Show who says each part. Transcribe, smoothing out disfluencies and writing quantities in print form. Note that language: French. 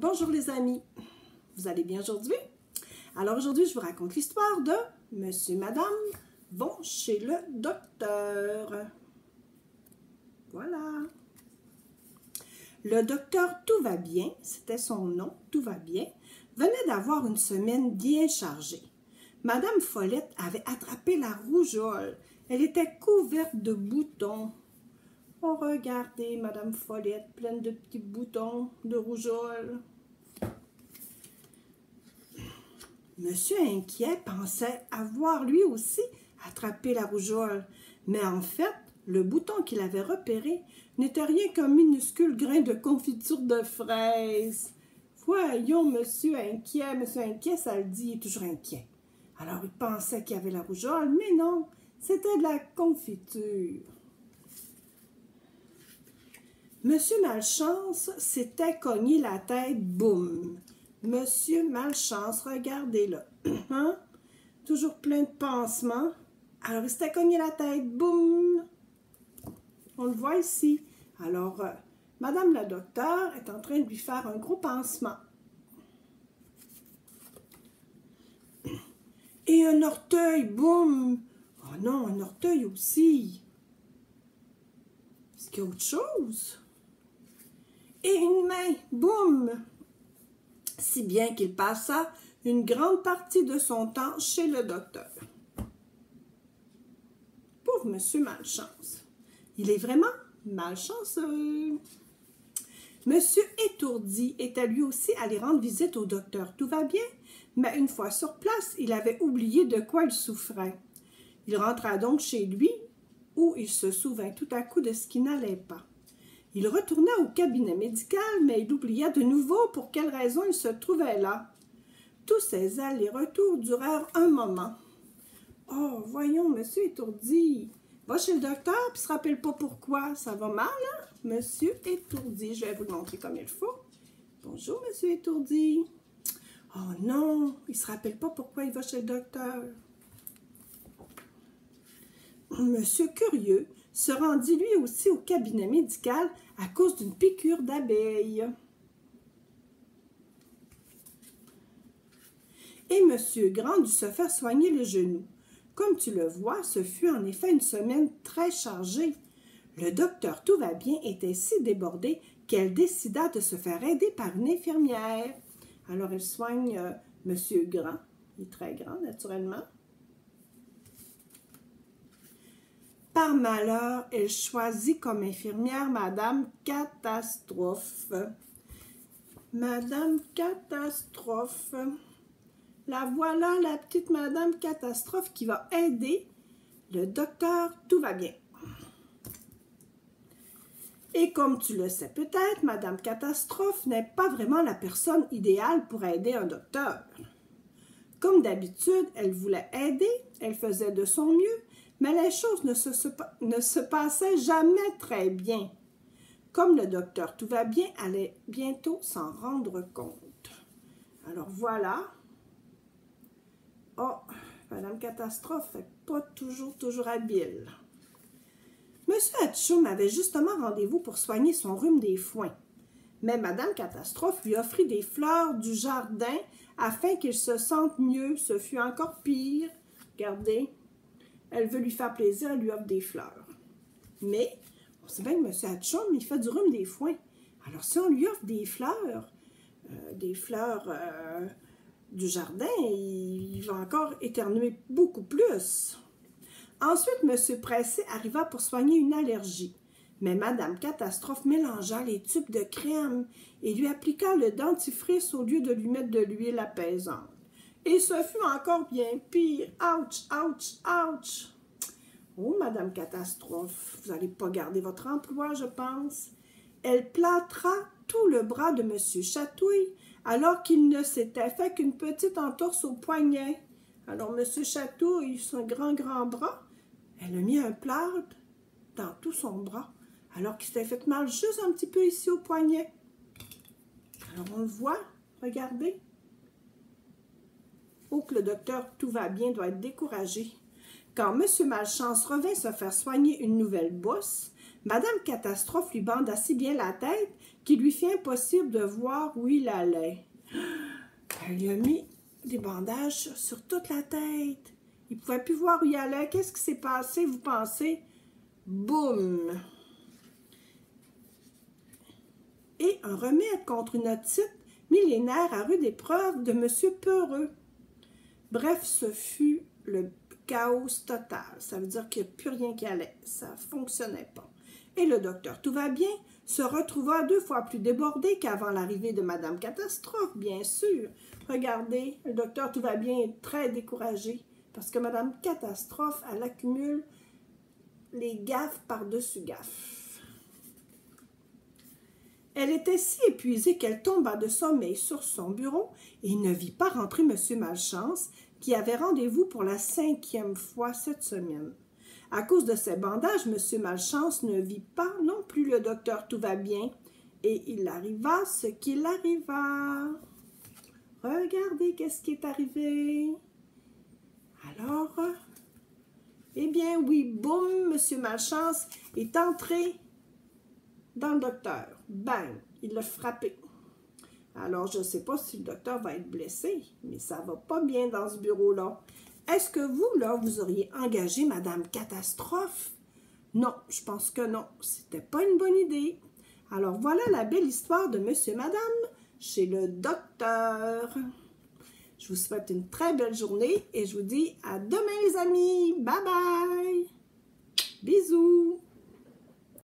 Speaker 1: Bonjour les amis, vous allez bien aujourd'hui? Alors aujourd'hui, je vous raconte l'histoire de Monsieur et Madame vont chez le docteur. Voilà. Le docteur Tout va bien, c'était son nom, Tout va bien, venait d'avoir une semaine bien chargée. Madame Follette avait attrapé la rougeole. Elle était couverte de boutons. Oh, regardez, Madame Follette, pleine de petits boutons de rougeole. Monsieur Inquiet pensait avoir lui aussi attrapé la rougeole, mais en fait, le bouton qu'il avait repéré n'était rien qu'un minuscule grain de confiture de fraises. Voyons, Monsieur Inquiet, ça le dit, il est toujours inquiet. Alors il pensait qu'il y avait la rougeole, mais non, c'était de la confiture. Monsieur Malchance s'était cogné la tête, boum. Monsieur Malchance, regardez-le. Hein? Toujours plein de pansements. Alors, il s'était cogné la tête, boum. On le voit ici. Alors, Madame la docteure est en train de lui faire un gros pansement. Et un orteil, boum. Oh non, un orteil aussi. Est-ce qu'il y a autre chose? Et une main, boum! Si bien qu'il passa une grande partie de son temps chez le docteur. Pauvre Monsieur Malchance. Il est vraiment malchanceux. Monsieur Étourdi était lui aussi allé rendre visite au docteur. Tout va bien, mais une fois sur place, il avait oublié de quoi il souffrait. Il rentra donc chez lui, où il se souvint tout à coup de ce qui n'allait pas. Il retourna au cabinet médical, mais il oublia de nouveau pour quelle raison il se trouvait là. Tous ces allers-retours durèrent un moment. « Oh, voyons, monsieur Étourdi, va chez le docteur, puis se rappelle pas pourquoi. Ça va mal, hein? Monsieur Étourdi, je vais vous le montrer comme il faut. Bonjour, monsieur Étourdi. Oh non, il se rappelle pas pourquoi il va chez le docteur. Monsieur Curieux se rendit lui aussi au cabinet médical à cause d'une piqûre d'abeille. Et Monsieur Grand dut se faire soigner le genou. Comme tu le vois, ce fut en effet une semaine très chargée. Le docteur Tout va bien était si débordé qu'elle décida de se faire aider par une infirmière. Alors elle soigne Monsieur Grand, il est très grand naturellement. Par malheur, elle choisit comme infirmière Madame Catastrophe. Madame Catastrophe. La voilà, la petite Madame Catastrophe qui va aider le docteur Tout va bien. Et comme tu le sais peut-être, Madame Catastrophe n'est pas vraiment la personne idéale pour aider un docteur. Comme d'habitude, elle voulait aider, elle faisait de son mieux, mais les choses ne se passaient jamais très bien. Comme le docteur Tout va bien allait bientôt s'en rendre compte. Alors voilà. Oh, Madame Catastrophe n'est pas toujours habile. Monsieur Hatchoum avait justement rendez-vous pour soigner son rhume des foins. Mais Madame Catastrophe lui offrit des fleurs du jardin afin qu'il se sente mieux. Ce fut encore pire. Regardez. Elle veut lui faire plaisir, elle lui offre des fleurs. Mais, on sait bien que M. Hatchoum, il fait du rhume des foins. Alors, si on lui offre des fleurs du jardin, il va encore éternuer beaucoup plus. Ensuite, M. Pressé arriva pour soigner une allergie. Mais Mme Catastrophe mélangea les tubes de crème et lui appliqua le dentifrice au lieu de lui mettre de l'huile apaisante. Et ce fut encore bien pire. Ouch, ouch, ouch. Oh, Madame Catastrophe, vous n'allez pas garder votre emploi, je pense. Elle plâtra tout le bras de M. Chatouille, alors qu'il ne s'était fait qu'une petite entorse au poignet. Alors, M. Chatouille, son grand bras, elle a mis un plâtre dans tout son bras, alors qu'il s'était fait mal juste un petit peu ici au poignet. Alors, on le voit, regardez. Oh, que le docteur Tout va bien doit être découragé. Quand M. Malchance revint se faire soigner une nouvelle bosse, Madame Catastrophe lui banda si bien la tête qui lui fit impossible de voir où il allait. Elle lui a mis des bandages sur toute la tête. Il ne pouvait plus voir où il allait. Qu'est-ce qui s'est passé, vous pensez? Boum! Et un remède contre une otite millénaire à rude épreuve de M. Peureux. Bref, ce fut le chaos total. Ça veut dire qu'il n'y a plus rien qui allait. Ça ne fonctionnait pas. Et le docteur Tout va bien se retrouva 2 fois plus débordé qu'avant l'arrivée de Madame Catastrophe, bien sûr. Regardez, le docteur Tout va bien est très découragé parce que Madame Catastrophe, elle accumule les gaffes par-dessus gaffes. Elle était si épuisée qu'elle tomba de sommeil sur son bureau et ne vit pas rentrer M. Malchance, qui avait rendez-vous pour la 5e fois cette semaine. À cause de ses bandages, M. Malchance ne vit pas non plus le docteur Tout va bien, et il arriva ce qu'il arriva. Regardez qu'est-ce qui est arrivé. Alors, eh bien oui, boum, M. Malchance est entré dans le docteur. Bang, il l'a frappé. Alors, je ne sais pas si le docteur va être blessé, mais ça ne va pas bien dans ce bureau-là. Est-ce que vous, là, vous auriez engagé Madame Catastrophe? Non, je pense que non. C'était pas une bonne idée. Alors, voilà la belle histoire de Monsieur et Madame chez le docteur. Je vous souhaite une très belle journée et je vous dis à demain, les amis. Bye bye. Bisous.